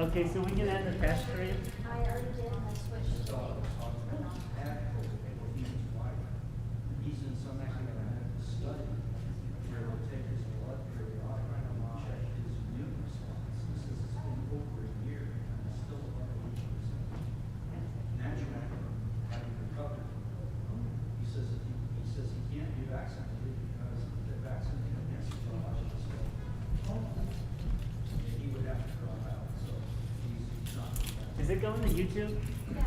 Okay, so we can end the test stream. I already did, and I switched. He's in some kind of study where they'll take his blood periodically and check his immune response. This has been over a year and it's still above 80%. Naturally, having recovered. He says he can't be vaccinated because if they're vaccinated against the biological stuff, he would have to drop out. So he's not vaccinated. Is it going to YouTube? Yeah.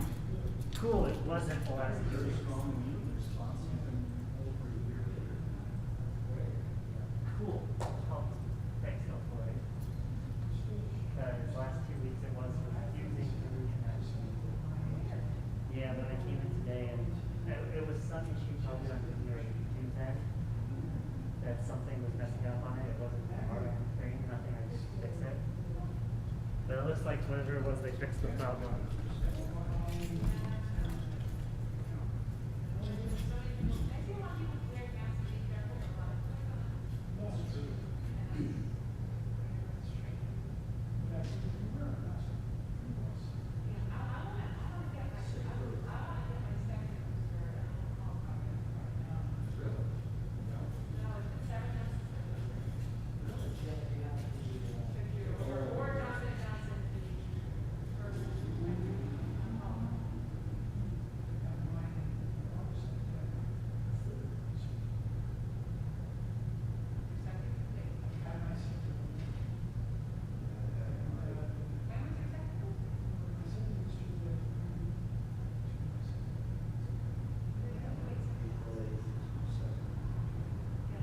Cool, it wasn't last year. Very strong immune response even over a year later. Cool. Oh, thanks, Elroy. Because last 2 weeks it was confusing. Yeah, but I came in today and it was some issue probably on your Tuesday that something was messing up on it. It wasn't a hard thing, nothing, I just fixed it. But it looks like whatever it was, they fixed the problem.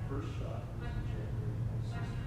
First shot was in January 'Cause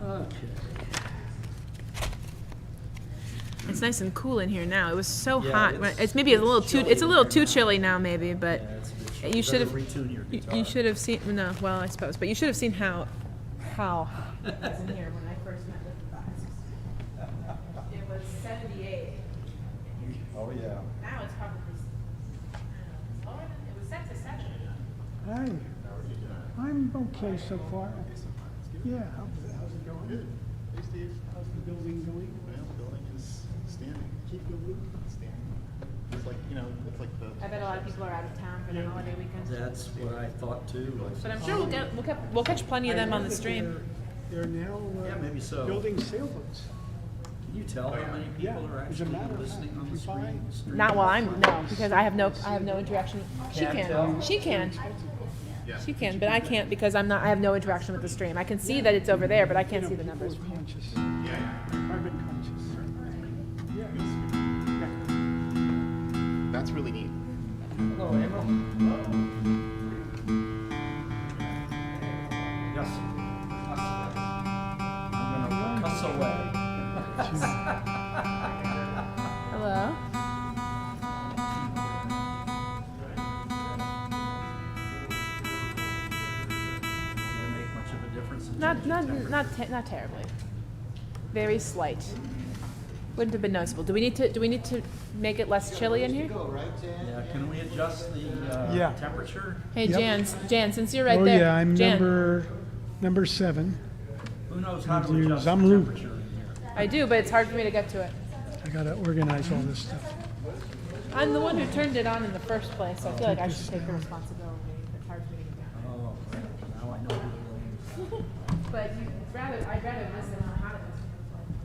Okay. It's nice and cool in here now. It was so Yeah, hot. It's maybe a little too. chilly It's a little in too here now. chilly now, maybe. But Yeah, it's a bit chilly. you should have. Better retune your guitar. You should have seen. No, well, I suppose, but you should have seen how hot it was in here when I first met with you guys. It was 78. Oh, yeah. Now it's probably lower than it was set to 70. Hi. I'm okay so far. Yeah. How's it going? Good. Hey, Steve. How's the building going? Well, the building is standing. Keep going. Standing. It's like, it's like the. I bet a lot of people are out of town for the holiday weekend. That's what I thought too. But I'm sure we'll catch plenty of them on the stream. They're now Yeah, maybe so. building sailboats. Can you tell how many Yeah, people are as a actually matter of listening fact, on if the you buy- stream? Not while I'm no, because I have no interaction. She Can't can. tell. She can. Yeah. She can, but I can't because I have no interaction with the stream. I can see that it's over there, but I can't see the People numbers are from here. conscious. Yeah. Carbon conscious. Yeah. That's really neat. Hello, April. Yes. I'm gonna cuss away. Hello. Does it make much of a difference in Not terms of not temperature? not terribly. Very slight. Wouldn't have been noticeable. Do we need to make it less chilly in here? Yeah, can we adjust the Yeah. temperature? Hey Yep. Jan, since you're right Oh there. yeah, I'm Jan, number 7. Who knows how to Use adjust the Amru. temperature in here? I do, but it's hard for me to get to it. I gotta organize all this stuff. I'm the one who turned it on in the first place, so I feel like I should take the responsibility. It's hard for me to get down. Oh, now I know who to blame. But I'd rather listen on how to listen.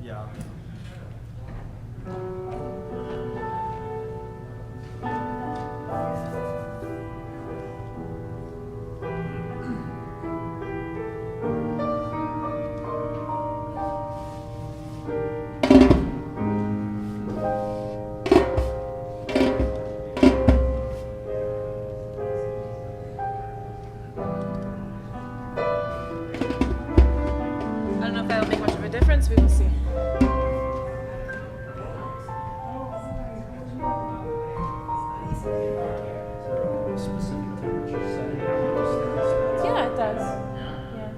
Yeah. I don't know if that'll make much of a difference. We will see. Is there a specific temperature setting? Just Yeah, it does. Yeah.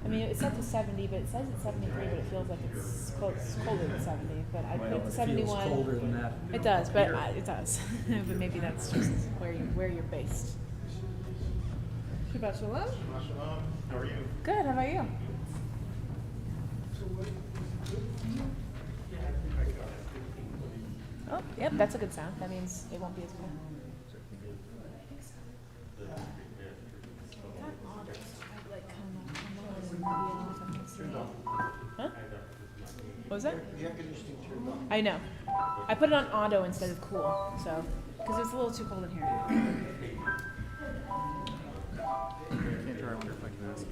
I mean, it's set to 70, but it says it's 73, but it feels like it's colder than 70. But I put Well, it to it 71. feels colder than that. It does, but Here. it does. But maybe that's just where you're based. Shabbat Shalom. Shalom. How are you? Good. How about you? Oh, yep, that's a good sound. That means it won't be as cold. Huh? What was that? I know. I put it on auto instead of cool, so because it's a little too cold in here. Andrew, I wonder if I can ask you.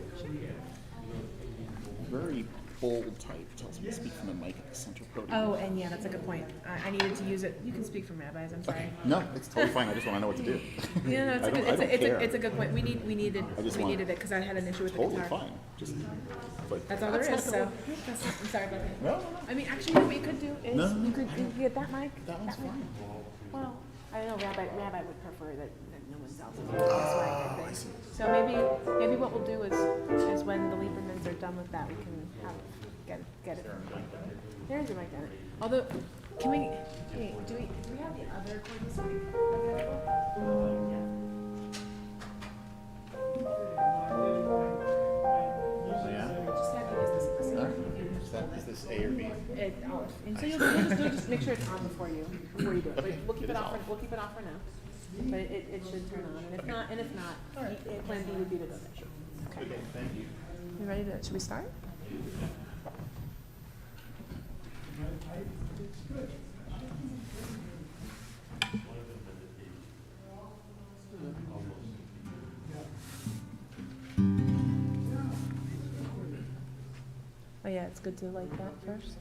Very bold type tells me to speak from the mic at the center podium. Oh, and yeah, that's a good point. I needed to use it. You can speak from rabbis. I'm sorry. No, it's totally fine. I just want to know what to do. Yeah, no, it's a I good. don't- I don't care. It's a good point. We needed I just we want- needed it because I had an issue with the Totally guitar. fine. Just, but That's all there is. not So gonna- I'm sorry about that. No, no, no. I mean, actually, what you could do is No. you could get that mic. That one's mic. fine. Well, I know Rabbi would prefer that no one's else is using Oh, this mic. I think. see. So maybe what we'll do is when the Liebermans are done with that, we can get it. There's your mic, Janet. Although, can we? Hey, do we have the other cordless mic available? Yeah. Just have you use this. All right. Is this A or B? And so you'll just make sure it's on before you do it. But we'll keep it off. We'll keep it off for now. But it should turn on. And if not, plan B would be to go there. Okay. Thank you. You ready to? Should we start? Oh yeah, it's good to light that first.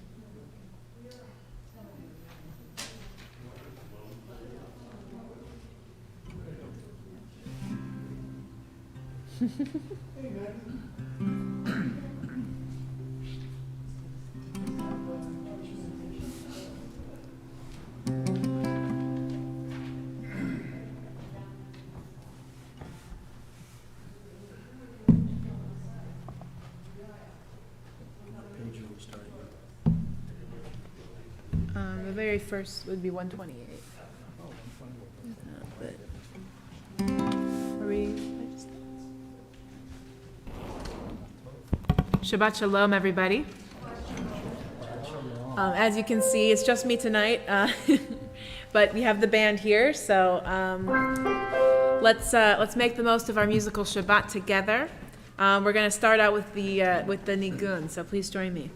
the very first would be 128. Are we? Shabbat Shalom, everybody. As you can see, it's just me tonight, but we have the band here, so let's make the most of our musical Shabbat together. We're going to start out with the nigun, so please join me.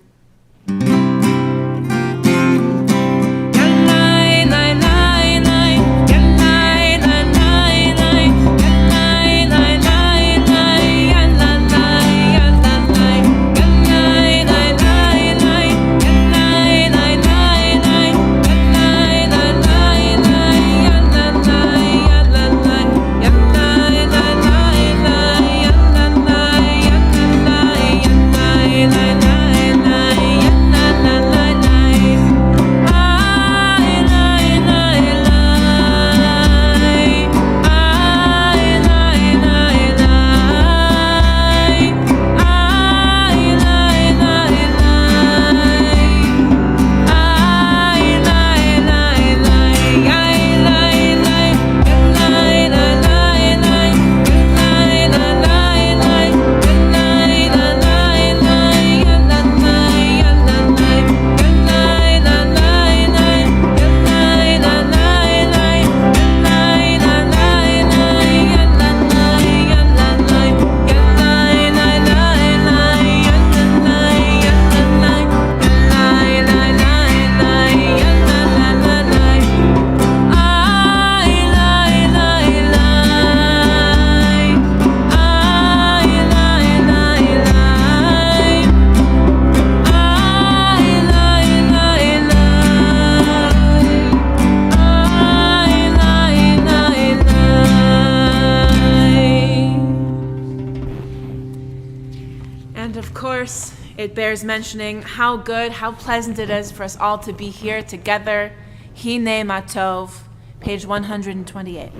It bears mentioning how good, how pleasant it is for us all to be here together. Hine Matov, page 128.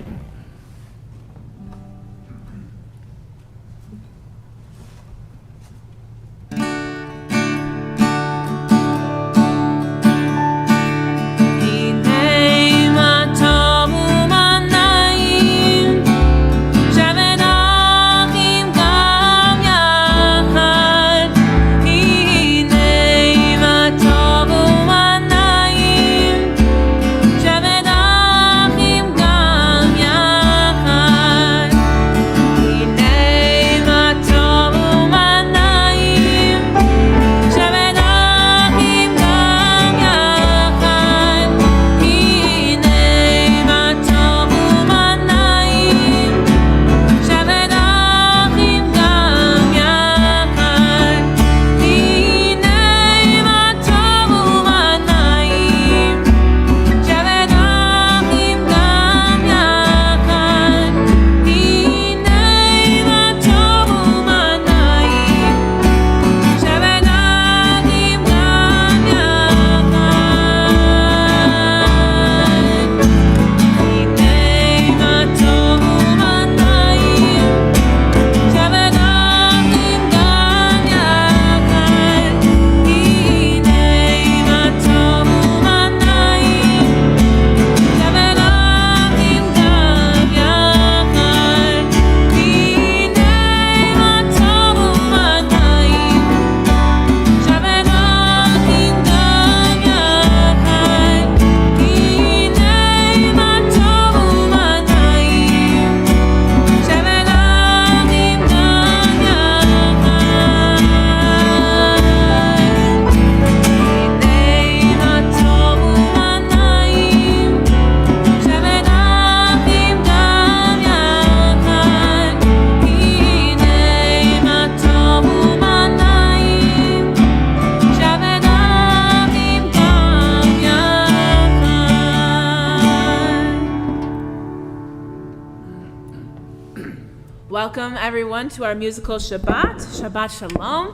Welcome everyone to our musical Shabbat, Shabbat Shalom.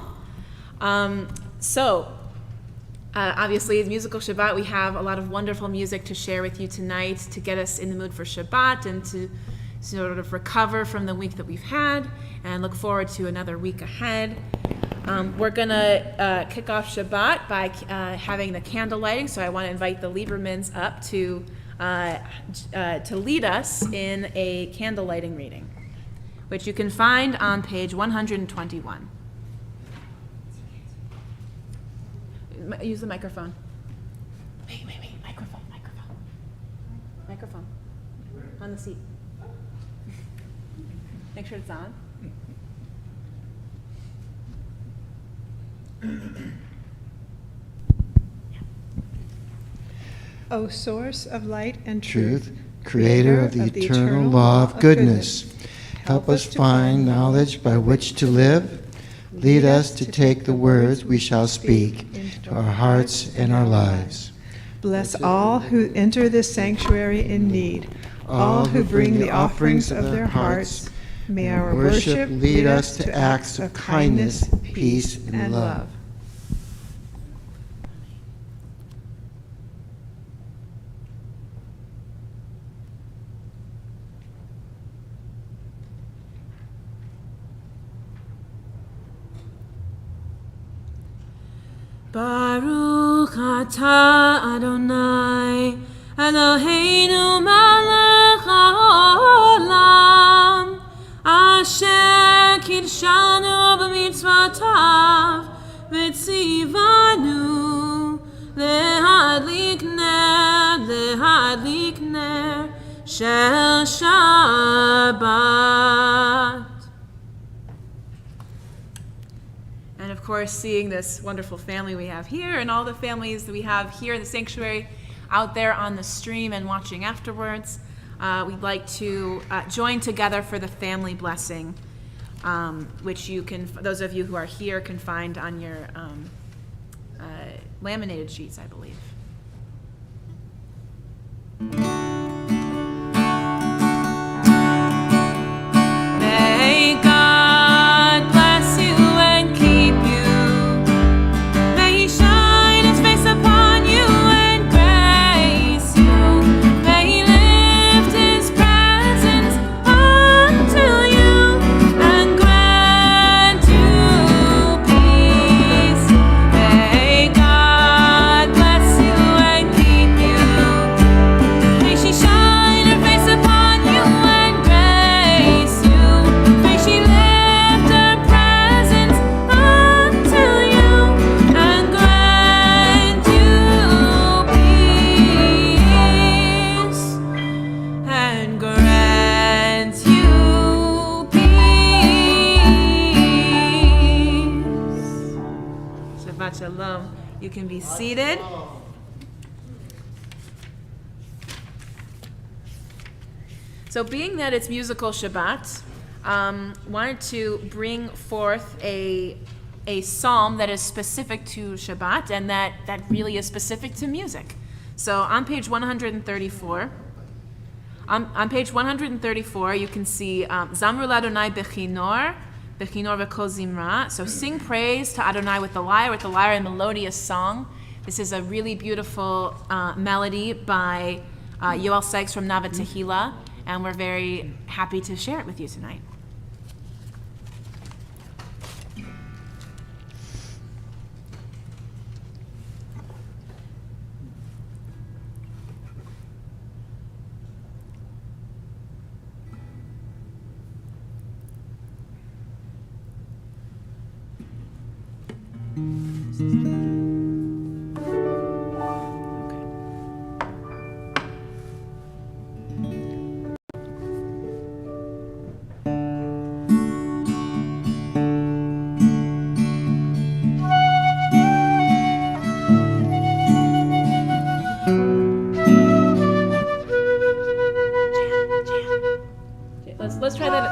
Obviously, it's musical Shabbat. We have a lot of wonderful music to share with you tonight to get us in the mood for Shabbat and to sort of recover from the week that we've had and look forward to another week ahead. We're gonna kick off Shabbat by having the candle lighting, so I want to invite the Liebermans up to lead us in a candle lighting reading, which you can find on page 121. Use the microphone. Wait, microphone. On the seat. Make sure it's on. O source of light and truth, creator of the eternal law of goodness, help us find knowledge by which to live. Lead us to take the words we shall speak to our hearts and our lives. Bless all who enter this sanctuary in need, all who bring the offerings of their hearts. May our worship lead us to acts of kindness, peace, and love. Baruch atah Adonai Eloheinu melech haolam asher kidshanu b'mitzvotav v'tzivanu lehadlik ner shel Shabbat. And of course, seeing this wonderful family we have here and all the families that we have here in the sanctuary, out there on the stream and watching afterwards, we'd like to join together for the family blessing, which you can, those of you who are here can find on your laminated sheets, I believe. May God bless you and keep you. May He shine His face upon you and grace you. May He lift His presence unto you and grant you peace. May God bless you and keep you. May she shine her face upon you and grace you. May she lift her presence unto you and grant you peace. And grant you peace. Shabbat Shalom. You can be seated. So being that it's musical Shabbat, wanted to bring forth a psalm that is specific to Shabbat and that really is specific to music. So on page 134, on page 134 you can see Zamru l'Adonai bechinor v'kol zimra. So sing praise to Adonai with the lyre and melodious song. This is a really beautiful melody by Yoel Sykes from Nava Tehillah. And we're very happy to share it with you tonight.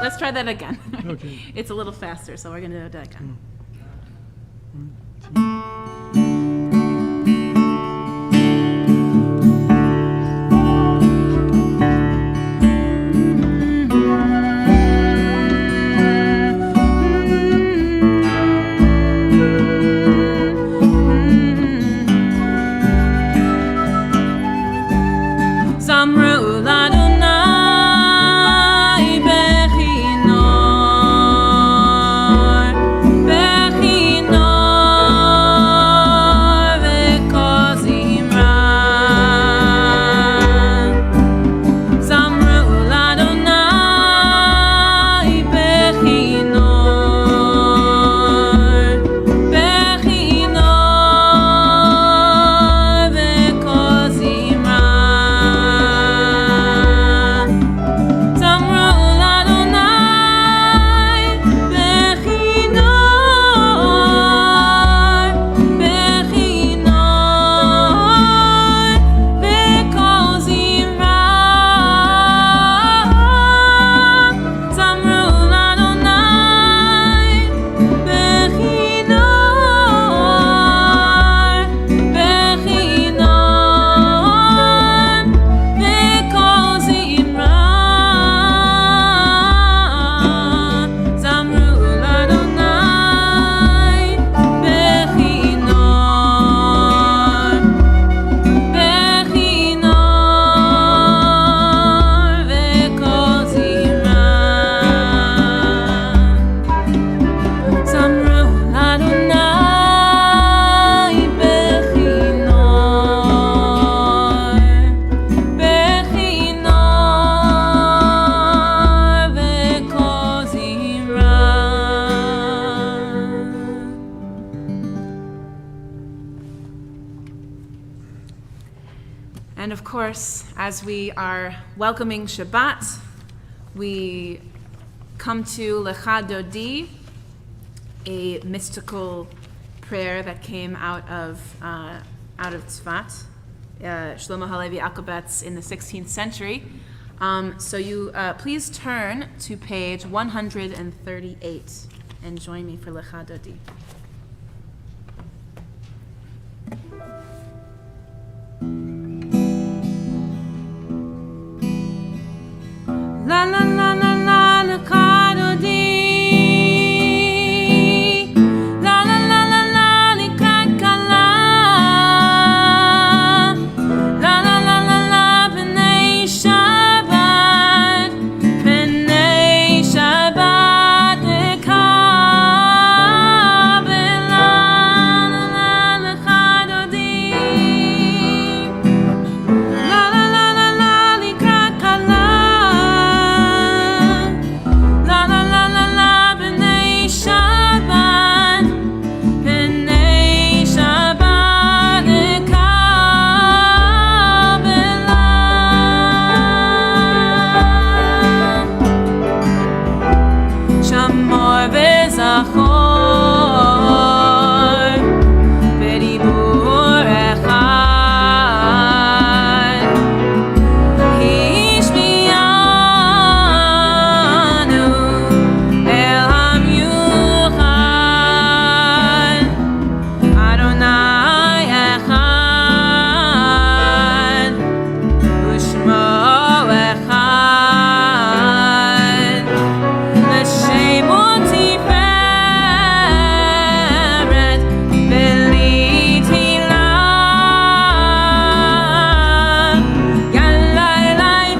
Let's try that again. Okay. It's a little faster, so we're gonna do that again. Zamru l'Adonai bechinor And of course, as we are welcoming Shabbat, we come to Lecha Dodi, a mystical prayer that came out of Tzfat, Shlomo Halevi Alkabetz in the 16th century. So you please turn to page 138 and join me for Lecha Dodi. La la la la la Lecha Dodi. La la la la la Likrat Kala. La la la la la B'nai Shabbat. B'nai Shabbat Lecha. La la la Lecha Dodi. La la la la la Likrat Kala. La la la la la B'nai Shabbat. B'nai Shabbat Lecha. Shamor v'zachor b'dibur echad. Hishmiyanu el hamyuchad. Adonai echad u'shmo echad. L'shem u'tiferet v'litila. Yalalai,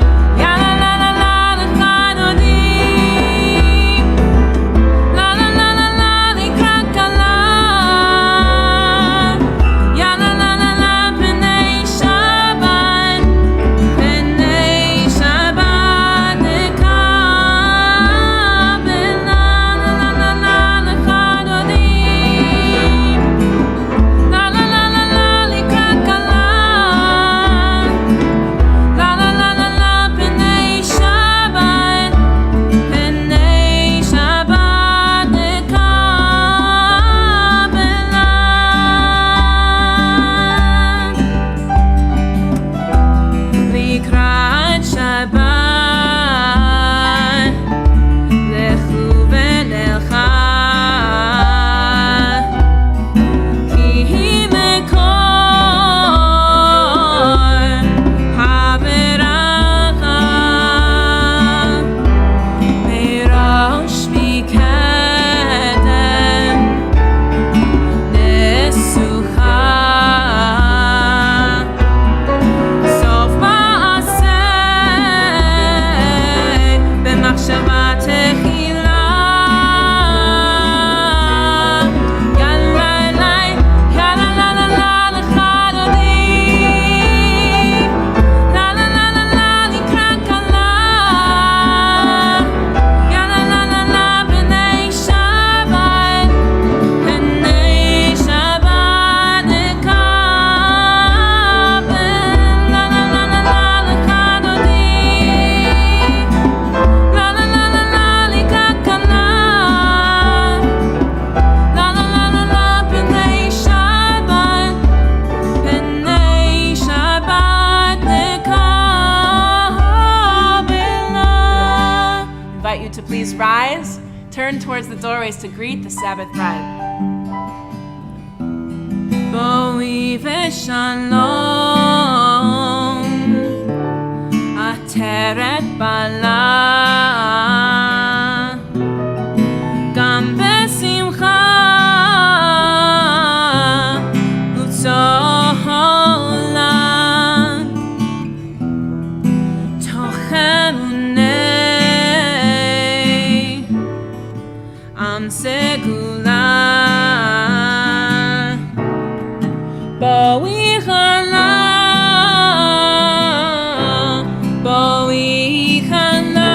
yalalala Lecha Dodi. La la la la la Likrat Kala. Ya la la la la B'nai Shabbat. B'nai Shabbat Lecha. La la la la la Lecha Dodi. La la la la la Likrat Kala. La la la la la B'nai Shabbat. B'nai Shabbat Lecha. Likrat Shabbat. Lechu v'nelcha. Ki hi mekor haveracha. Meirosh mikedem nesucha. Sof ma'aseh b'machshava techila. Yalalai, yalalala Lecha Dodi. La la la la la Likrat Kala. Ya la la la la B'nai Shabbat. B'nai Shabbat Lecha. La la la la la Lecha Dodi. La la la la la Likrat Kala. La la la la la B'nai Shabbat. B'nai Shabbat Lecha. Invite you to please rise, turn towards the doorways to greet the Sabbath bride. Boi v'shalom, ateret bala. Gam besimcha u'tzolam. Tochemunei am segula. Boi chala, boi chala.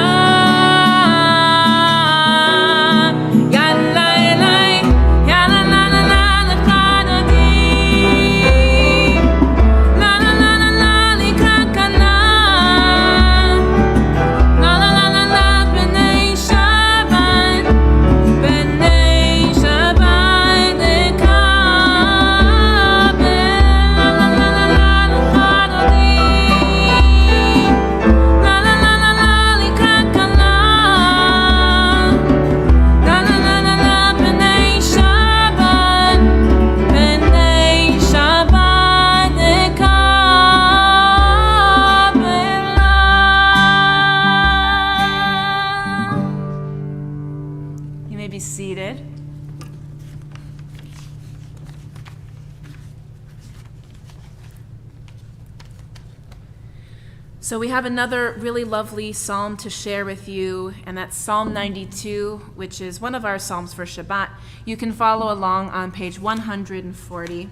So we have another really lovely psalm to share with you, and that's Psalm 92, which is one of our psalms for Shabbat. You can follow along on page 140.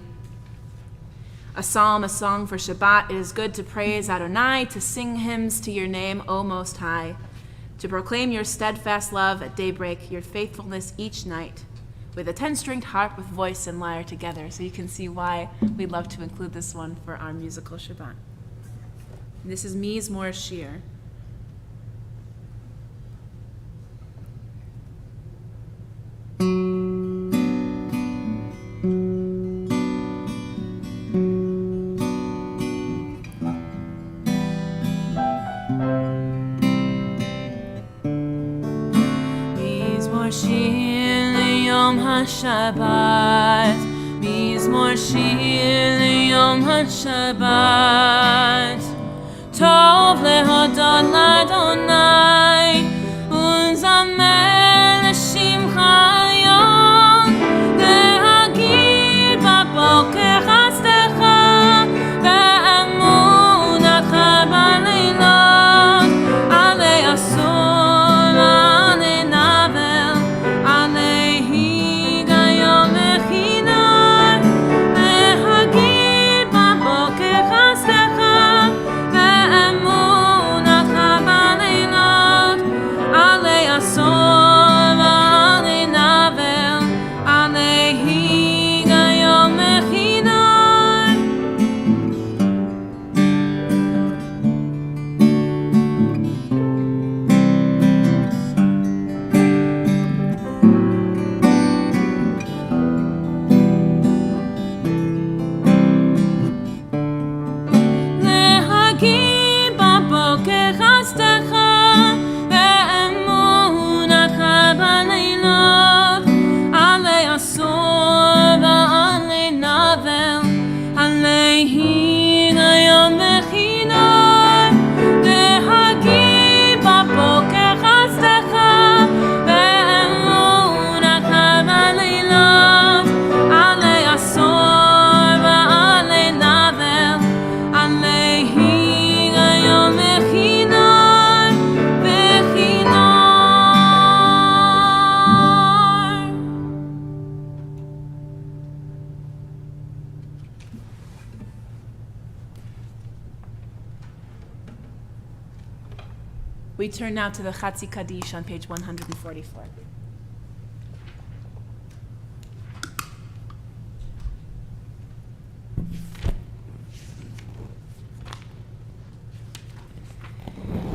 A psalm, a song for Shabbat. It is good to praise Adonai, to sing hymns to your name, O Most High, to proclaim your steadfast love at daybreak, your faithfulness each night, with a 10-stringed harp with voice and lyre together. So you can see why we love to include this one for our musical Shabbat. This is Mizmor Shir. Mizmor Shir liyom HaShabbat, Mizmor Shir liyom HaShabbat. Tov lehodot l'Adonai, unzamer l'shimcha yom, להגיד בבוקר חסדך, ואמונתך בלילות, עלי עשור ועלי נבל, עלי היגיון וכינור, להגיד בבוקר חסדך, we turn now to the Chatzi Kaddish on page 144.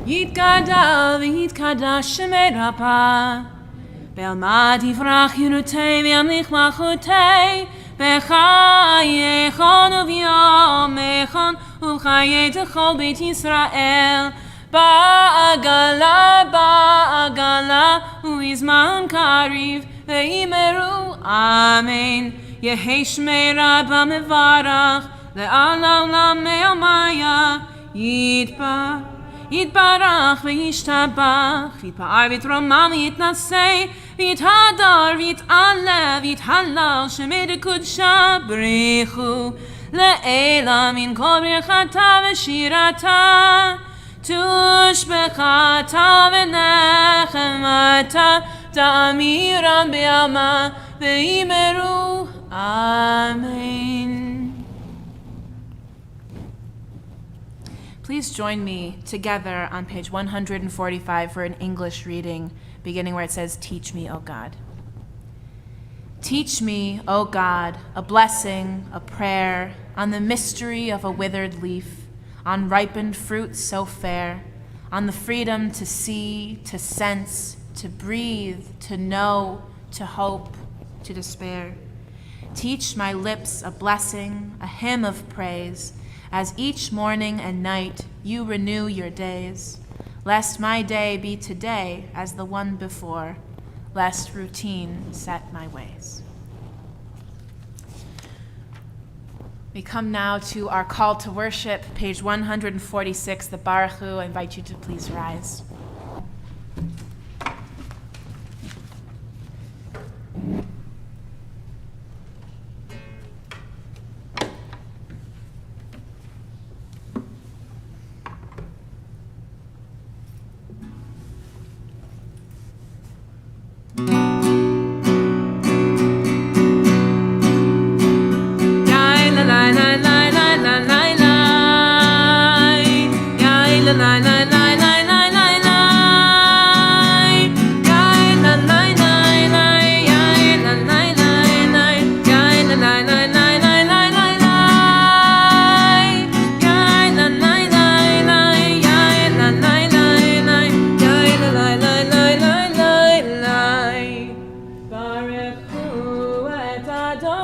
Yitgadal v'yitkadash shemei Rapa, be'alma tivrach yunutei v'yamlich malchutei, b'chayechon u'v'yomechon u'chayei t'chol beit Yisrael, Ba'agala, u'izman kariv, ve'imeru, Amen. Yehei shmei Rabba mevarach, le'ala olam me'amaya, Yitbarach ve'yishtabach, Yitpa'ar v'yitromam v'yitnasei, v'yithadar v'yit'aleh, v'yithallal, shemei dekudshah, b'richu, le'ela min kol birchata v'shirata, Tushbechata v'nechemata, ta'amiram be'alma, ve'imeru, Amen. Please join me together on page 145 for an English reading, beginning where it says, Teach me, O God. Teach me, O God, a blessing, a prayer, on the mystery of a withered leaf, on ripened fruit so fair, on the freedom to see, to sense, to breathe, to know, to hope, to despair. Teach my lips a blessing, a hymn of praise, as each morning and night you renew your days, lest my day be today as the one before, lest routine set my ways. We come now to our call to worship, page 146, the Baruch Hu. I invite you to please rise.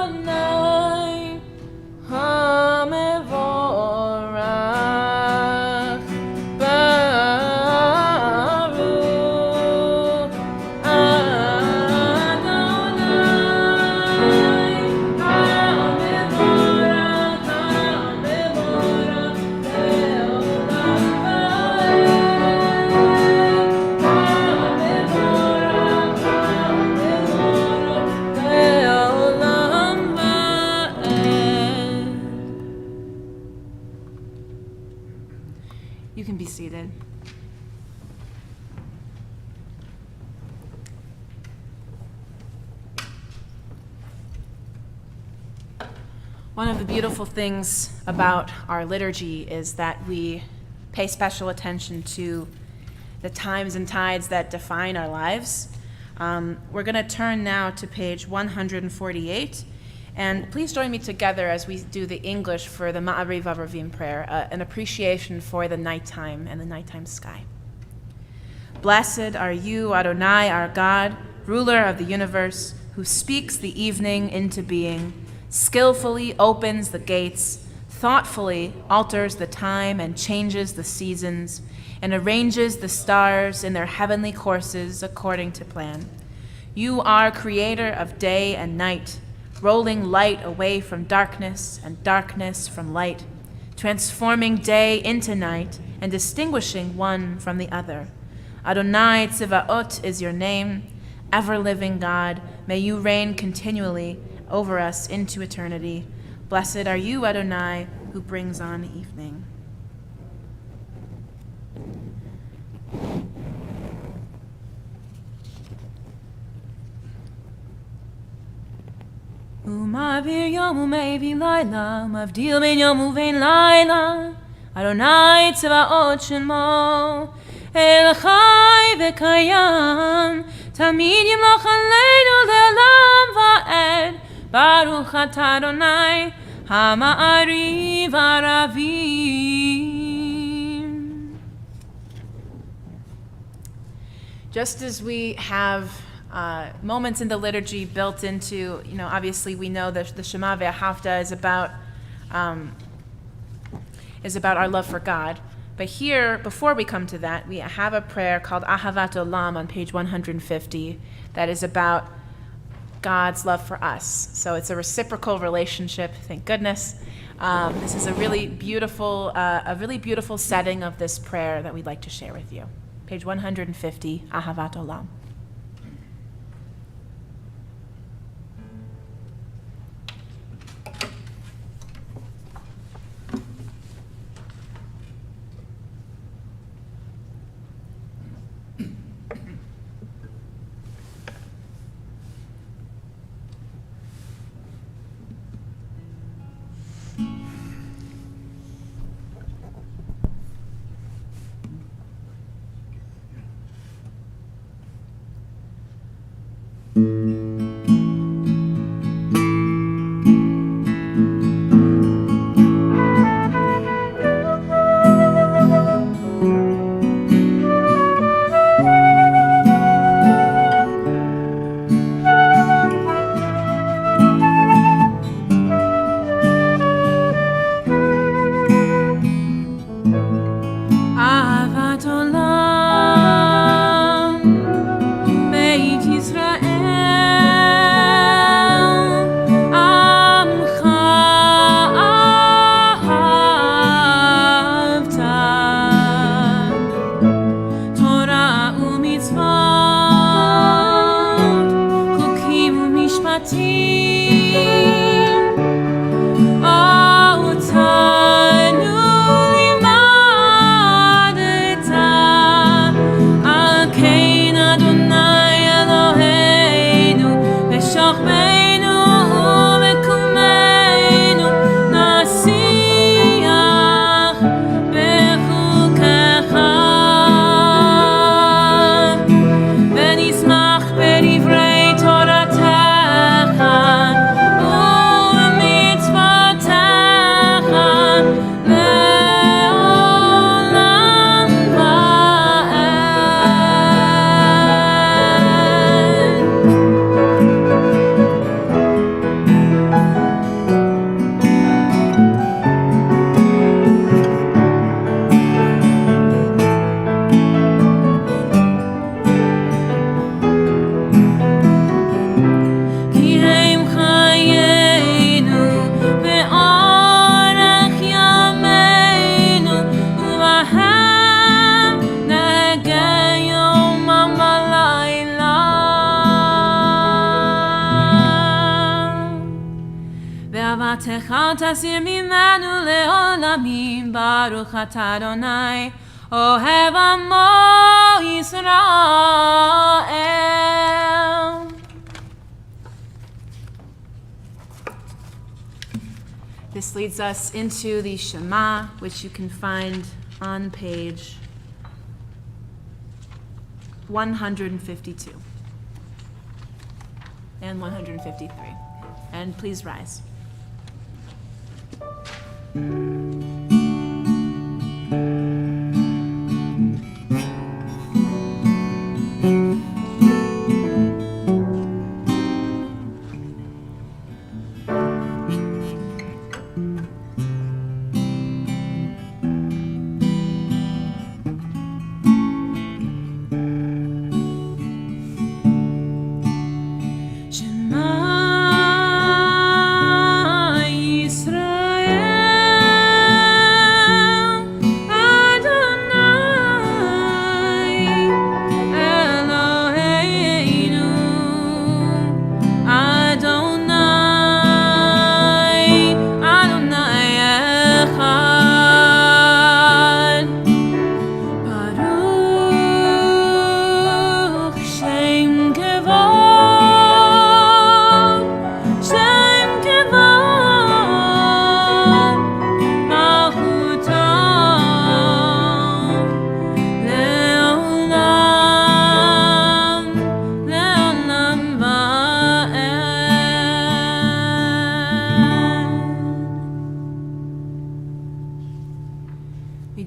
Adonai HaMevorach Baruch Adonai HaMevorach Le'olam You can be seated. One of the beautiful things about our liturgy is that we pay special attention to the times and tides that define our lives. We're going to turn now to page 148. And please join me together as we do the English for the Ma'ariv Aravim prayer, an appreciation for the nighttime and the nighttime sky. Blessed are you, Adonai, our God, ruler of the universe, who speaks the evening into being, skillfully opens the gates, thoughtfully alters the time and changes the seasons, and arranges the stars in their heavenly courses according to plan. You are creator of day and night, rolling light away from darkness and darkness from light, transforming day into night and distinguishing one from the other. Adonai Tzivaot is your name, ever-living God. May you reign continually over us into eternity. Blessed are you, Adonai, who brings on evening. Umavir yom umevi laila, mavdil ben yom uvein laila. Adonai tzvaot shemo, el chai v'kayam, tamid yimloch aleinu le'olam va'ed. Baruch atah Adonai, hama'ariv aravim. Just as we have moments in the liturgy built into, obviously we know that the Shema Ve'ahavta is about our love for God. But here, before we come to that, we have a prayer called Ahavat Olam on page 150 that is about God's love for us. So it's a reciprocal relationship, thank goodness. This is a really beautiful setting of this prayer that we'd like to share with you. Page 150, Ahavat Olam. ואהבתך תסיר ממנו לעולמים, ברוך אתה אדוני, אוהב עמו ישראל. This leads us into the Shema, which you can find on page 152 and 153. And please rise.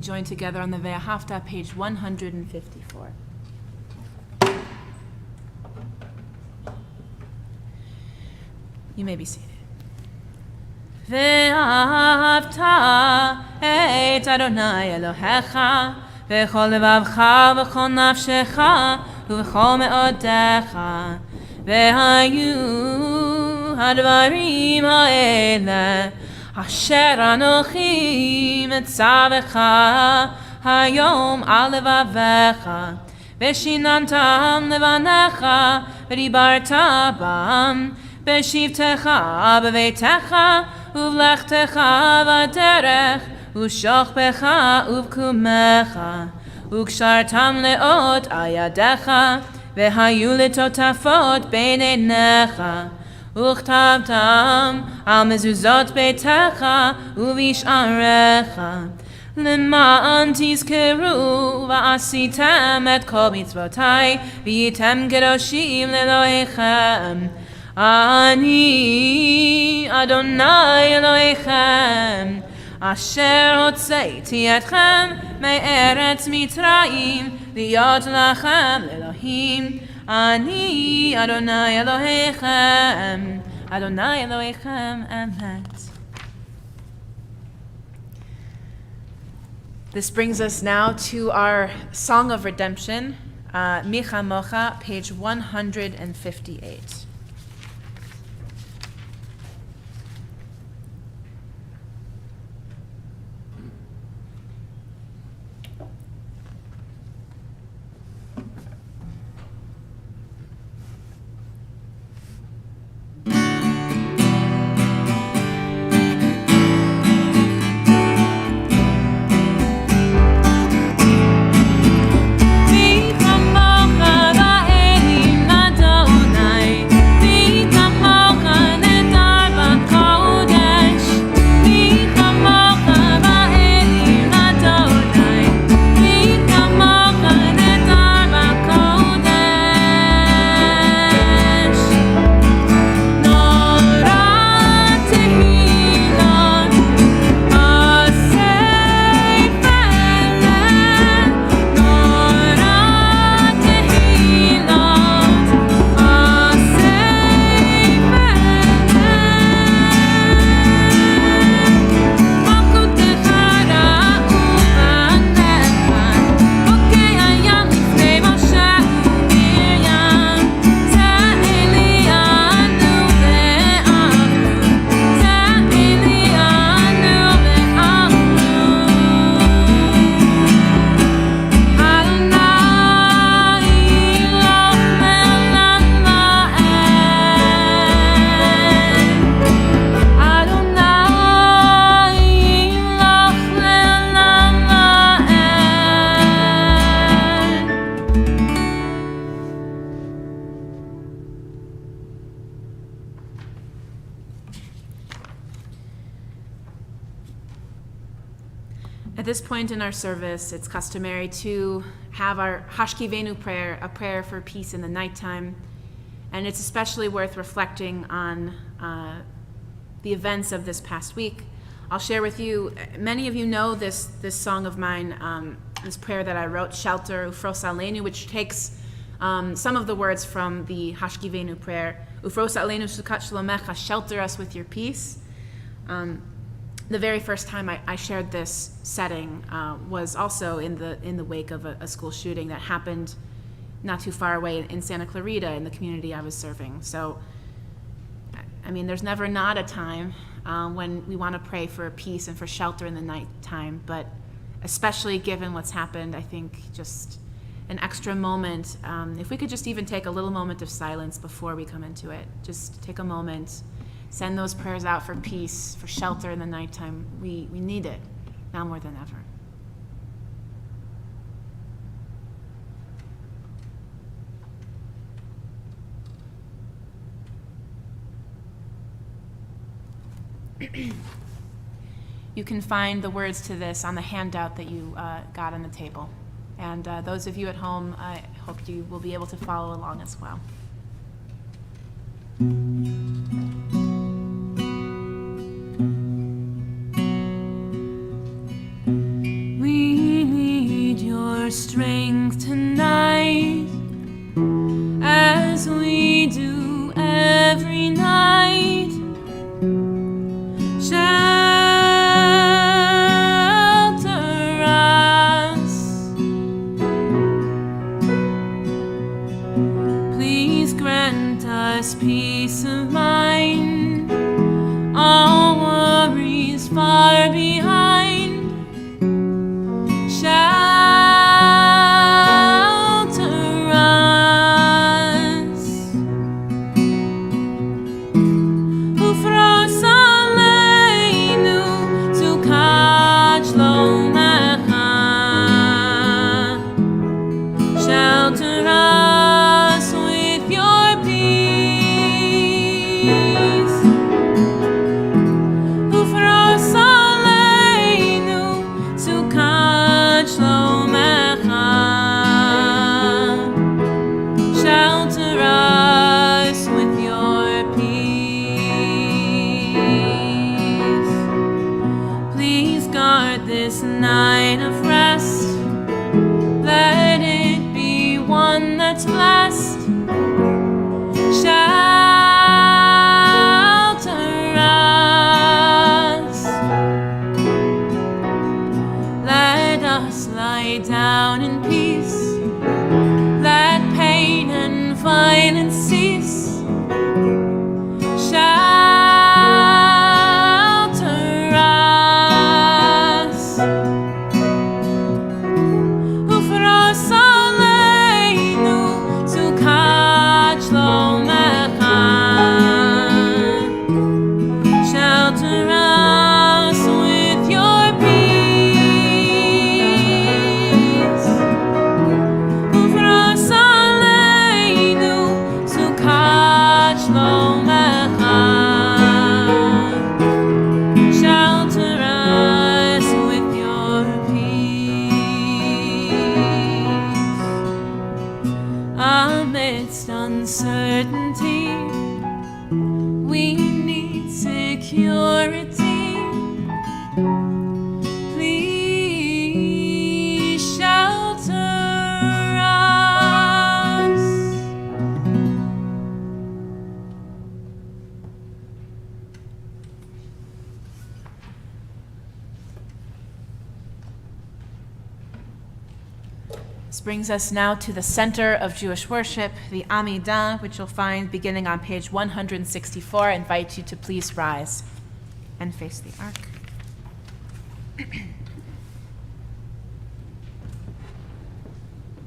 Join together on the Ve'ahavta, page 154. You may be seated. Ve'ahavta et Adonai Elohecha v'chol levavcha v'chol nafshecha v'chol me'odecha ve'hayu hadvarim ha'ele Asher anochi metzavecha hayom al levavecha veshinantam levanecha v'dibarta bam b'shivtecha b'veitecha uvlechtecha v'derech u'shochbecha uvkumecha u'kshartam leot ayadecha v'hayu litotafot b'neinecha וכתבתם על מזוזות ביתך ובשעריך למען תזכרו ועשיתם את כל מצוותיי והייתם קדושים לאלוהיכם אני אדוני אלוהיכם אשר הוצאתי אתכם מארץ מצרים להיות לכם לאלוהים Ani Adonai Elohechem, Adonai Elohechem, Emet. This brings us now to our Song of Redemption, Micha Mocha, page 158. At this point in our service, it's customary to have our Hashkivenu prayer, a prayer for peace in the nighttime, and it's especially worth reflecting on the events of this past week. I'll share with you, many of you know this song of mine, this prayer that I wrote, Shelter, Ufros Aleinu, which takes some of the words from the Hashkivenu prayer, Ufros Aleinu Sukat Shlomecha, shelter us with your peace. The very first time I shared this setting was also in the wake of a school shooting that happened not too far away in Santa Clarita in the community I was serving. So, I mean, there's never not a time when we want to pray for peace and for shelter in the nighttime, but especially given what's happened, I think just an extra moment, if we could just even take a little moment of silence before we come into it, just take a moment, send those prayers out for peace, for shelter in the nighttime. We need it now more than ever. You can find the words to this on the handout that you got on the table. And those of you at home, I hope you will be able to follow along as well. We need your strength tonight, as we do every night. Shelter us. Please grant us peace of mind, all worries far behind. Shelter us. Ufros aleinu sukat shlomecha. Shelter us with your peace. Ufros aleinu sukat shlomecha. Shelter us with your peace. Please guard this night of rest. Let it be one that's blessed. Shelter us. Let us lie down in peace. Let pain and violence cease. Shelter us. Ufros aleinu sukat shlomecha. Shelter us with your peace. Ufros aleinu sukat shlomecha. Shelter us with your peace. Amidst uncertainty, we need security. Please shelter us. This brings us now to the center of Jewish worship, the Amidah, which you'll find beginning on page 164. I invite you to please rise and face the ark.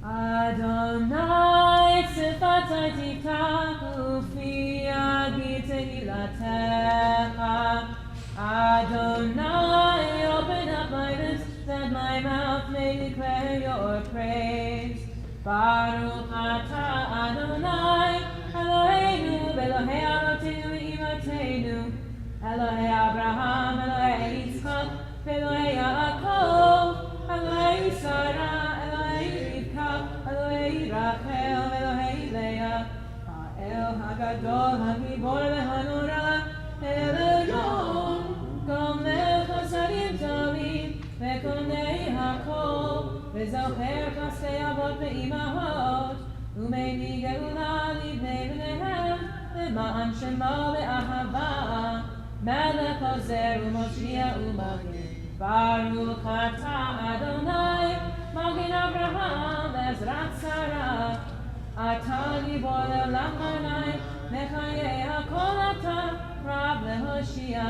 Adonai sifatai tikahu fi agi tehilatecha. Adonai, open up my lips that my mouth may declare your praise. Baruch atah Adonai, Eloheinu, Elohei Avotenu v'Imateinu, Elohei Abraham, Elohei Yitzchak, Elohei Yaakov. וזוכר חסדי אבות ואימהות, ומביא גאולה לבני בניהם, למען שמו באהבה, מלך עוזר ומושיע ומגן. ברוך אתה אדוני, מגן אברהם ועזרת שרה, אתה גיבור לעולם עיני, מחיי הכל אתה רב להושיע.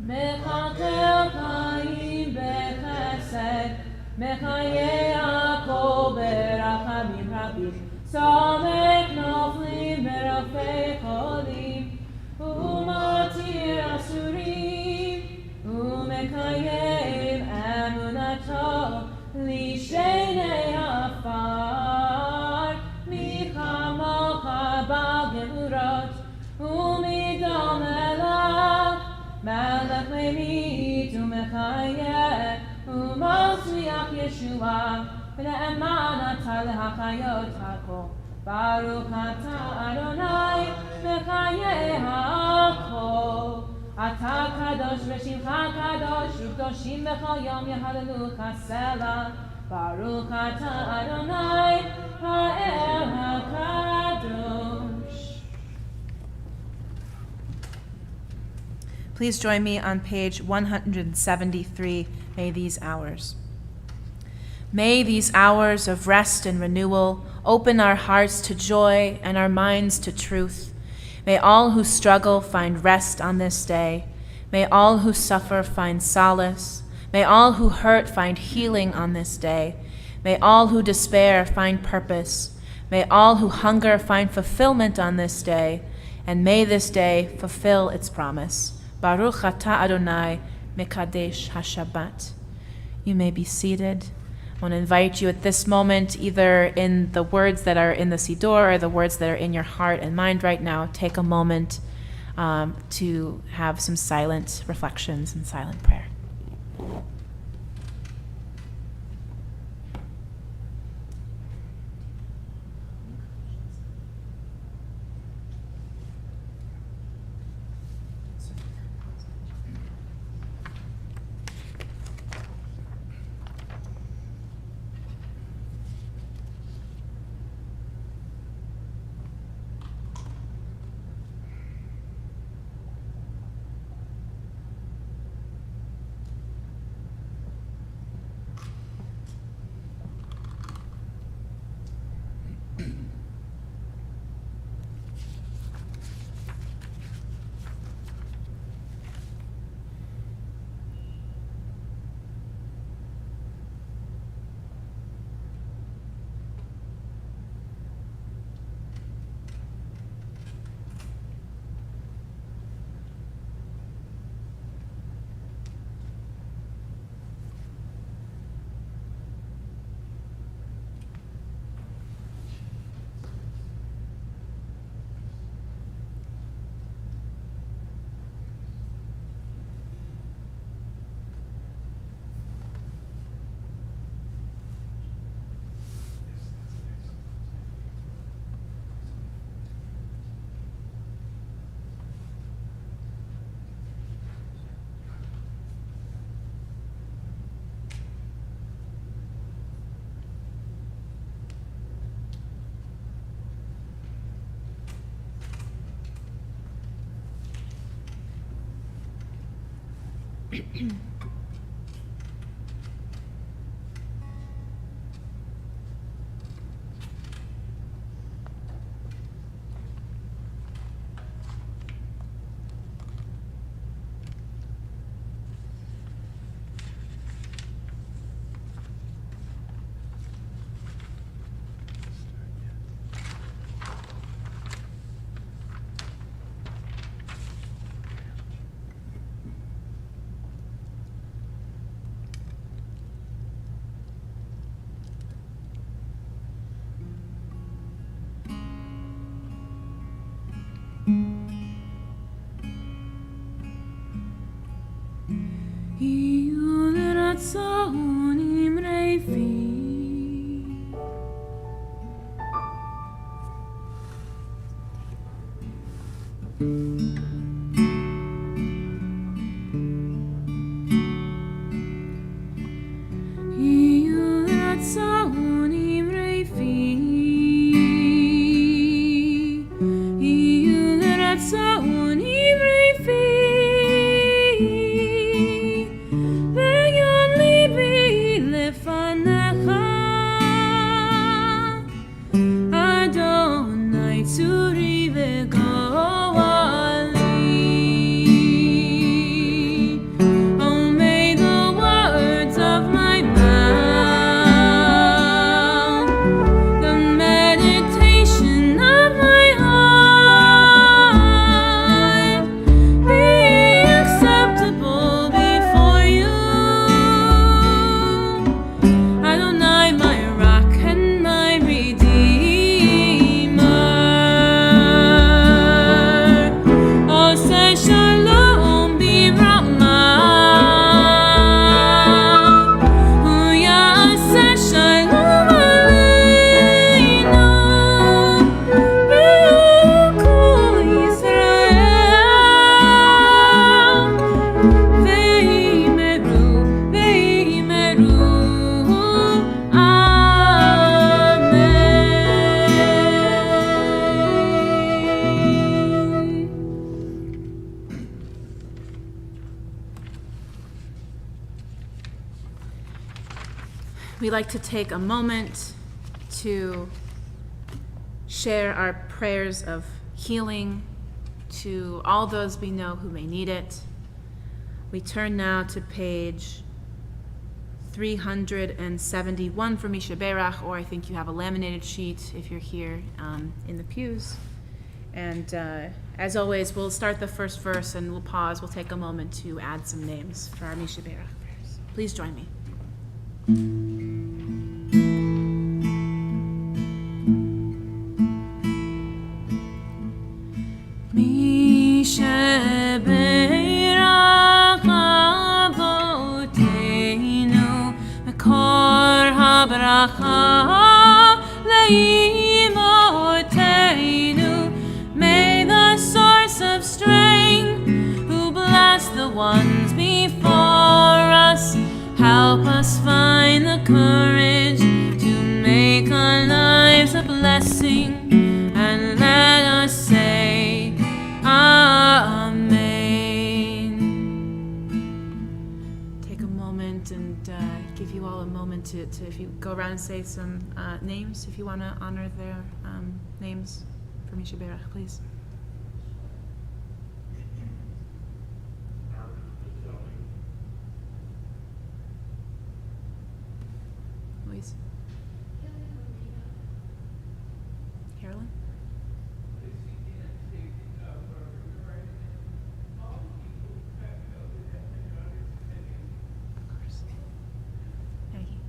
מחכה חיים בחסד, מחיי הכל ברחמים רבים, סומך נופלים ברופא חולים, ומותיר אסורים, ומקיים אמונתו לשני עפר, מי כמוך בגבורות ומדום אליו, מלך ממית ומחיה ומצליח ישועה, ונאמן אתה להחיות הכל. ברוך אתה אדוני מחיי הכל. אתה קדוש ושמך קדוש, וקדושים בכל יום יהללוך סלה. ברוך אתה אדוני האל הקדוש. Please join me on page 173, May these hours. May these hours of rest and renewal open our hearts to joy and our minds to truth. May all who struggle find rest on this day. May all who suffer find solace. May all who hurt find healing on this day. May all who despair find purpose. May all who hunger find fulfillment on this day. And may this day fulfill its promise. Baruch atah Adonai mekadesh hashabbat. You may be seated. I want to invite you at this moment, either in the words that are in the Siddur or the words that are in your heart and mind right now, take a moment to have some silent reflections and silent prayer. we like to take a moment to share our prayers of healing to all those we know who may need it. We turn now to page 371 for Misha Berach, or I think you have a laminated sheet if you're here in the pews. And as always, we'll start the first verse and we'll pause. We'll take a moment to add some names for our Misha Berach prayers. Please join me. Misha Berach Avoteinu Mekor HaBracha Le'imotenu. May the source of strength, who blessed the ones before us, help us find the courage to make our lives a blessing, and let us say Amen. Take a moment and give you all a moment to if you go around and say some names, if you want to honor their names for Misha Berach, please. Louise. Carolyn. Of course. Maggie.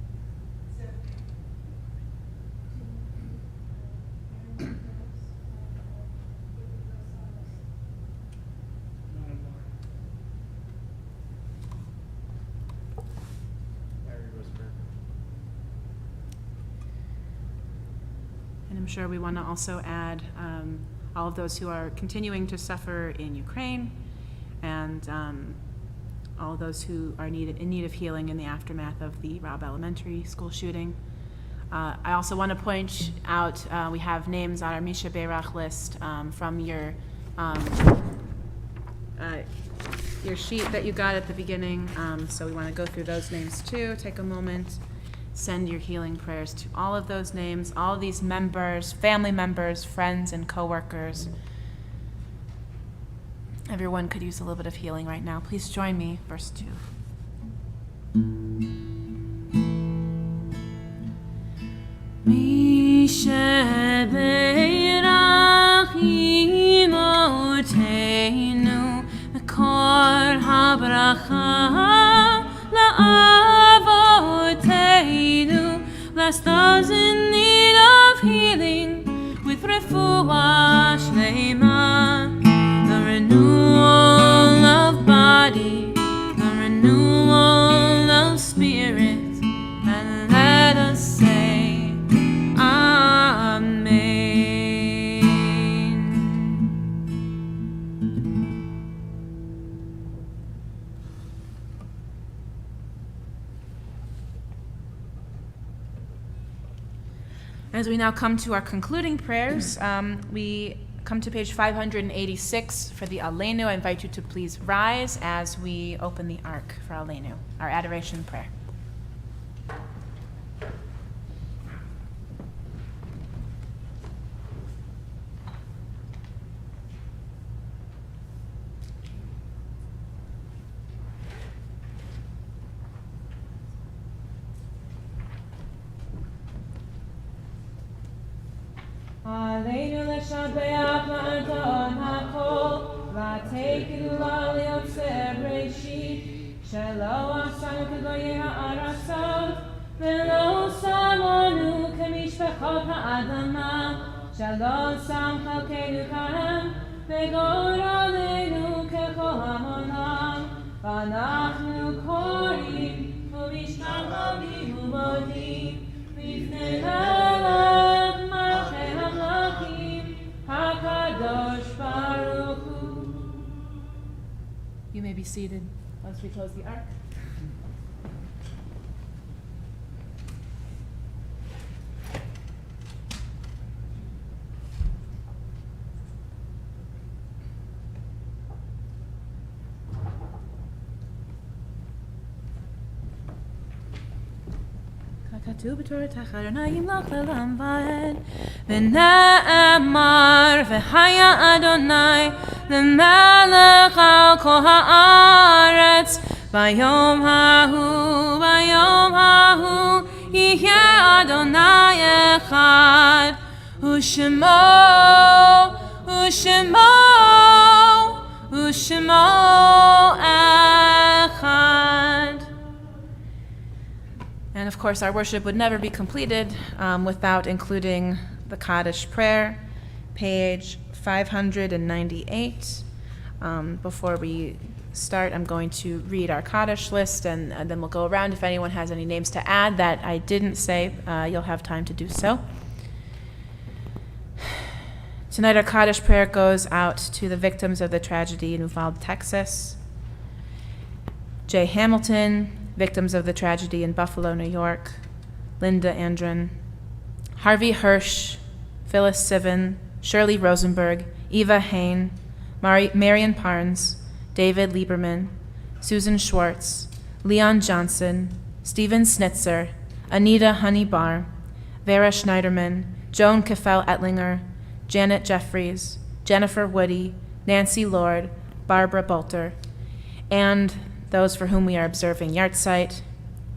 And I'm sure we want to also add all of those who are continuing to suffer in Ukraine, and all of those who are in need of healing in the aftermath of the Robb Elementary School shooting. I also want to point out we have names on our Misha Berach list from your sheet that you got at the beginning. So we want to go through those names too. Take a moment. Send your healing prayers to all of those names, all of these members, family members, friends, and coworkers. Everyone could use a little bit of healing right now. Please join me, verse 2. Misha Berach Imotenu Mekor HaBracha La'avoteinu. Bless those in need of healing with refuah shleima, the renewal of body, the renewal of spirit, and let us say Amen. As we now come to our concluding prayers, we come to page 586 for the Aleinu. I invite you to please rise as we open the Ark for Aleinu, our adoration prayer. Aleinu leshabeach la'adon hakol, la'tei kidula li'otzer reishit, shelo asanu kegoyei ha'arasot, velo samonu kemishpechot ha'adama, shelo sam chalkeinu kahem, vegoralenu kechol hamonam, v'anachnu korim, u'mishpachim u'modim, lifnei melech malchei hamlachim, HaKadosh Baruch Hu. You may be seated once we close the Ark. כתוב בתורתך אדוני ימלוך לעולם ועד. ונאמר והיה אדוני למלך על כל הארץ. ביום ההוא יהיה אדוני אחד, ושמו echad. And of course, our worship would never be completed without including the Kaddish prayer, page 598. Before we start, I'm going to read our Kaddish list, and then we'll go around. If anyone has any names to add that I didn't say, you'll have time to do so. Tonight, our Kaddish prayer goes out to the victims of the tragedy in Uvalde, Texas. Jay Hamilton, victims of the tragedy in Buffalo, New York. Linda Andren. Harvey Hirsch, Phyllis Sivan, Shirley Rosenberg, Eva Hain, Marion Parnes, David Lieberman, Susan Schwartz, Leon Johnson, Stephen Snitzer, Anita Honeybar, Vera Schneiderman, Joan Keffel Ettlinger, Janet Jeffries, Jennifer Woody, Nancy Lord, Barbara Bolter, and those for whom we are observing Yahrzeit: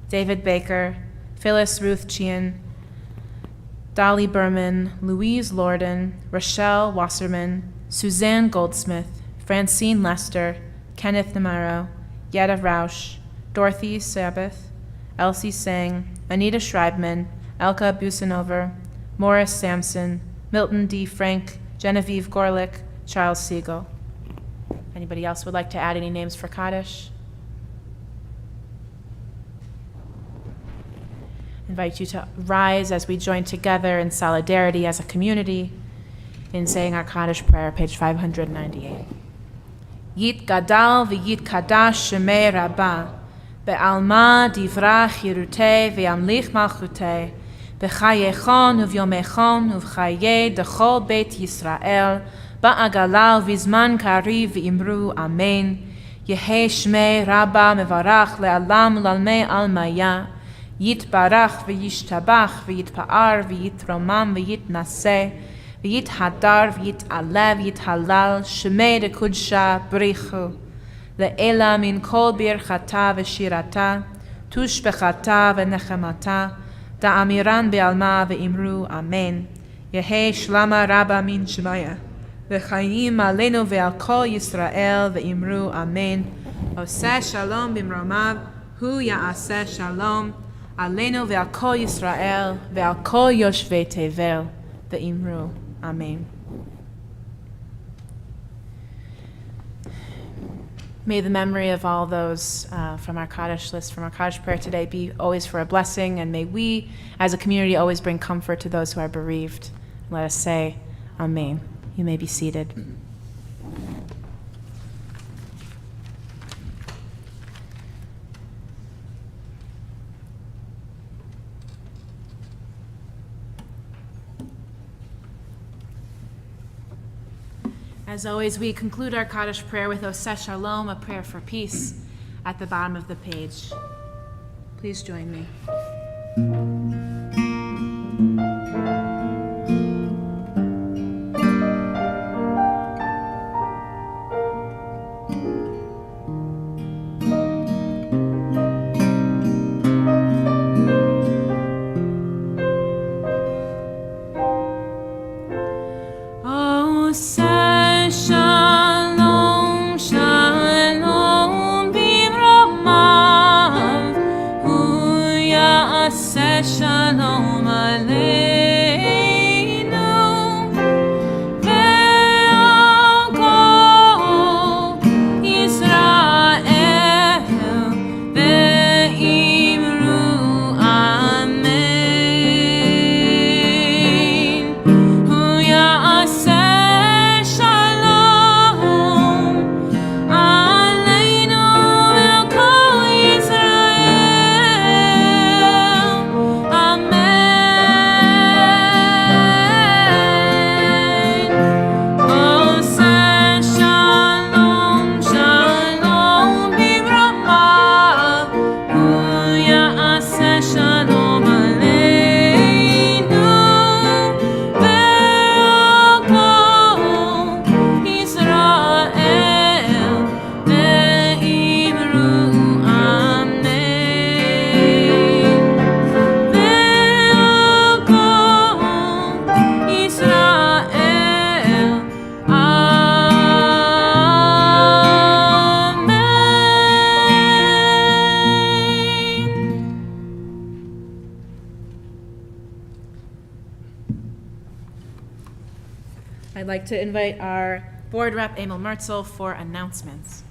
David Baker, Phyllis Ruth Chien, Dolly Berman, Louise Lorden, Rochelle Wasserman, Suzanne Goldsmith, Francine Lester, Kenneth Namaro, Yetta Rausch, Dorothy Sabbath, Elsie Sang, Anita Schreibman, Elka Busanover, Morris Sampson, Milton D. Frank, Genevieve Gorlick, Charles Siegel. Anybody else would like to add any names for Kaddish? Invite you to rise as we join together in solidarity as a community in saying our Kaddish prayer, page 598. Yit gadal v'yit kadash shemei rabbah, be'alma divrach yirutei ve'amlich malchutei, b'chayechon uvyomechon uv'chaye dechol beit Yisrael, ba'agala v'zman kariv v'imru amen, yehe shmei rabbah mevarach le'alam lalmei almaya, yitbarach v'yishtabach v'yitpa'ar v'yitromam v'yitnaseh, v'yithadar v'yit'alev v'yithalal shemei dekudsha brichu, le'ela min kol birchata v'shirata, tushbechata v'nechemata, da'amiran be'alma ve'imru amen. Yehe shlama rabba min shemaya, v'chayim aleinu ve'al kol Yisrael ve'imru amen. Oseh shalom b'mromav, hu ya'aseh shalom, aleinu ve'al kol Yisrael ve'al kol yoshvei tevel ve'imru amen. May the memory of all those from our Kaddish list, from our Kaddish prayer today, be always for a blessing, and may we, as a community, always bring comfort to those who are bereaved. Let us say, Amen. You may be seated. As always, we conclude our Kaddish prayer with Oseh Shalom, a prayer for peace, at the bottom of the page. Please join me. Shalom aleinu ve'al kol Yisrael ve'imru amen. Hu ya'aseh shalom aleinu ve'al kol Yisrael. Amen. I'd like to invite our board rep, Emil Mertzel, for announcements.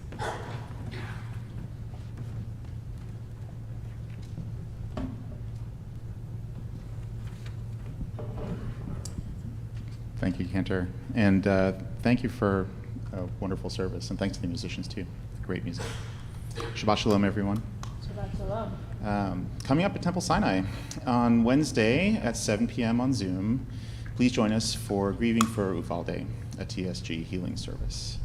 Thank you, Cantor. And thank you for a wonderful service. And thanks to the musicians, too. Great music. Shabbat Shalom, everyone. Shabbat Shalom. Coming up at Temple Sinai on Wednesday at 7 p.m. on Zoom, please join us for Grieving for Uvalde, a TSG healing service.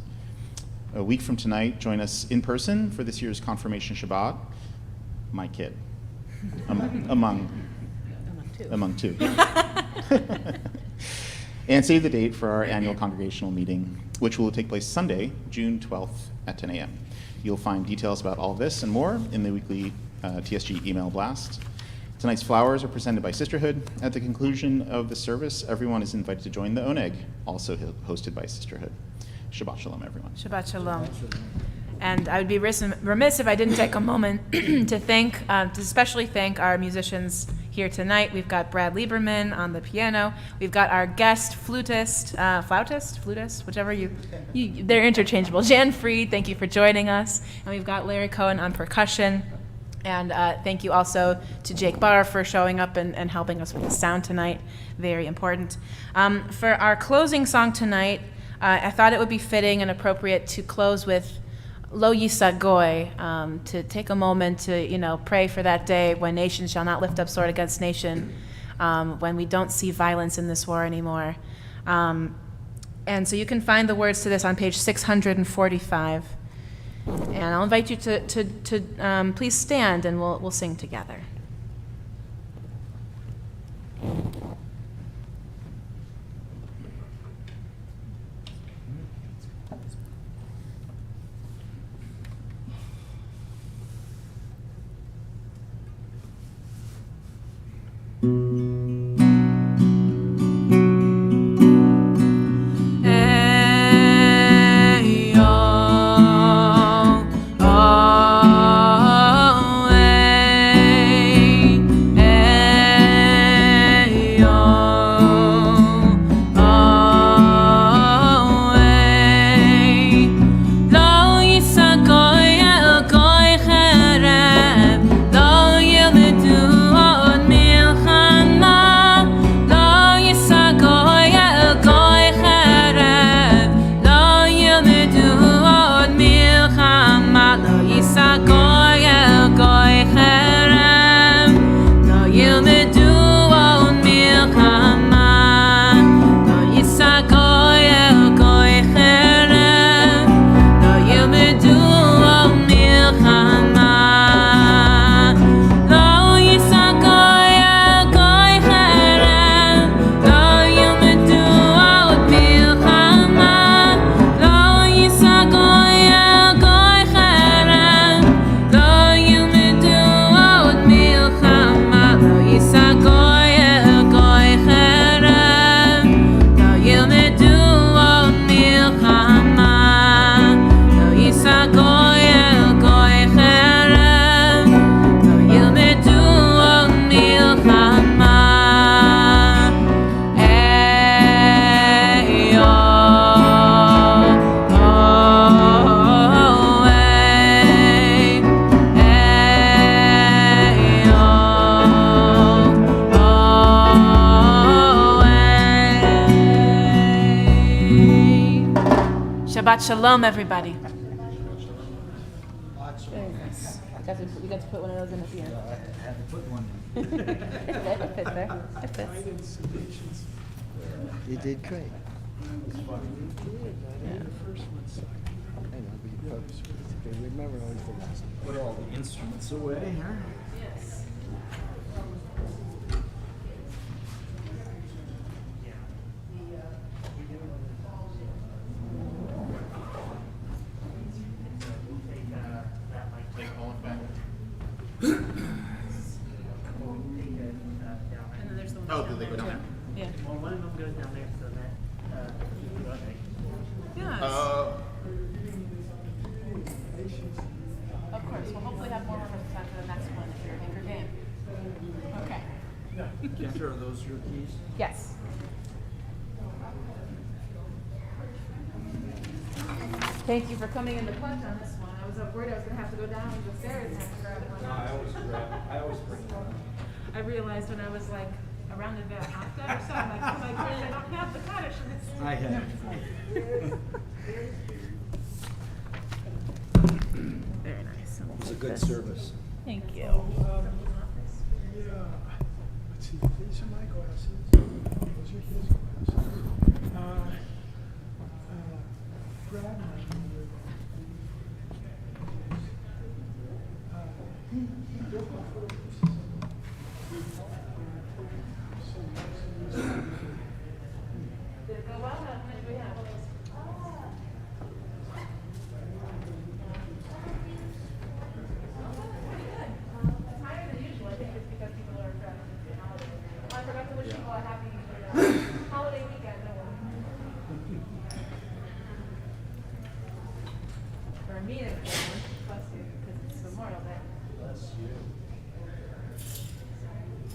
A week from tonight, join us in person for this year's Confirmation Shabbat. My kid. Among two. And save the date for our annual congregational meeting, which will take place Sunday, June 12th at 10 a.m. You'll find details about all this and more in the weekly TSG email blast. Tonight's flowers are presented by Sisterhood. At the conclusion of the service, everyone is invited to join the Oneg, also hosted by Sisterhood. Shabbat Shalom, everyone. Shabbat Shalom. And I would be remiss if I didn't take a moment to especially thank our musicians here tonight. We've got Brad Lieberman on the piano. We've got our guest flutist, whichever they're interchangeable. Jan Fried, thank you for joining us. And we've got Larry Cohen on percussion. And thank you also to Jake Barr for showing up and helping us with the sound tonight. Very important. For our closing song tonight, I thought it would be fitting and appropriate to close with Lo Yisa Goy, to take a moment to, pray for that day when nation shall not lift up sword against nation, when we don't see violence in this war anymore. And so you can find the words to this on page 645. And I'll invite you to please stand and we'll sing together. Shabbat Shalom, everybody. Very nice. You got to put one of those in at the end. I had to put one in. It fits there. It fits. You did great. Remember always the last one. Put all the instruments away here. Yes. Oh, do they go down? Yeah. Well, one of them goes down there so that you can go there. Yes. Of course. We'll hopefully have more rehearsal time for the next one if you're game. Okay. Cantor, are those your keys? Yes. Thank you for coming in the clutch on this one. I was worried I was gonna have to go down the stairs and grab one. I always bring it up. I realized when I was like around the back, or so, I'm like, oh my goodness, I don't have the Kaddish in this. I have. Very nice. It was a good service. Thank you. Yeah. Let's see, these are my glasses. Those are his glasses. Brad might be with he built my photo pieces. Did it go well? How many do we have? It's higher than usual. I think it's because people are driving to the holiday. I forgot to wish people a happy holiday weekend. No one. For me, it's plus you because it's Memorial Day. Bless you.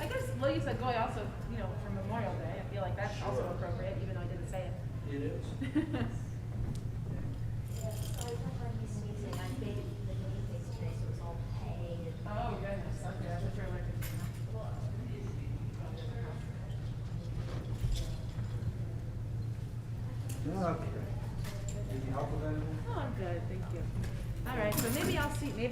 I guess William said Goy also, for Memorial Day. I feel like that's also Sure. appropriate, even though I didn't say it. It is. So I thought when he's sneezing, I baked the guinea pigs today, so it was all hay and. Oh, goodness. Okay, I thought you were allergic to that. Okay. Did you help with anything? Oh, I'm good, thank you. All right, so maybe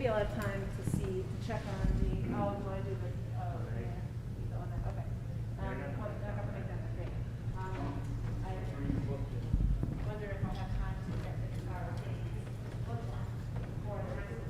I'll have time to check on the, do I do the, yeah, on that, okay. I have to make that great. I wonder if I'll have time to get the car for the rest of the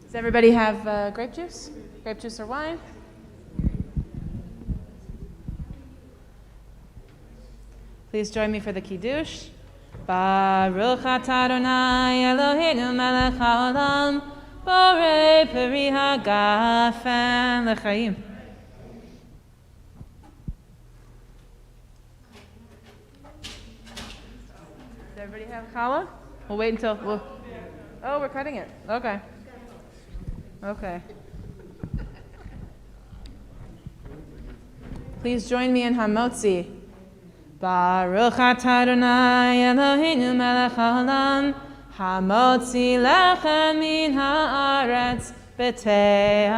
Does everybody have grape juice? Grape juice or wine? Please join me for the Kiddush. Baruch atah Adonai Eloheinu melech haolam, borei peri hagafen l'chaim. Does everybody have challah? We'll wait until, oh, we're cutting it. Okay. Okay. Please join me in Hamotzi. Baruch atah Adonai Eloheinu melech haolam, hamotzi lechem min haaretz b'te'avon.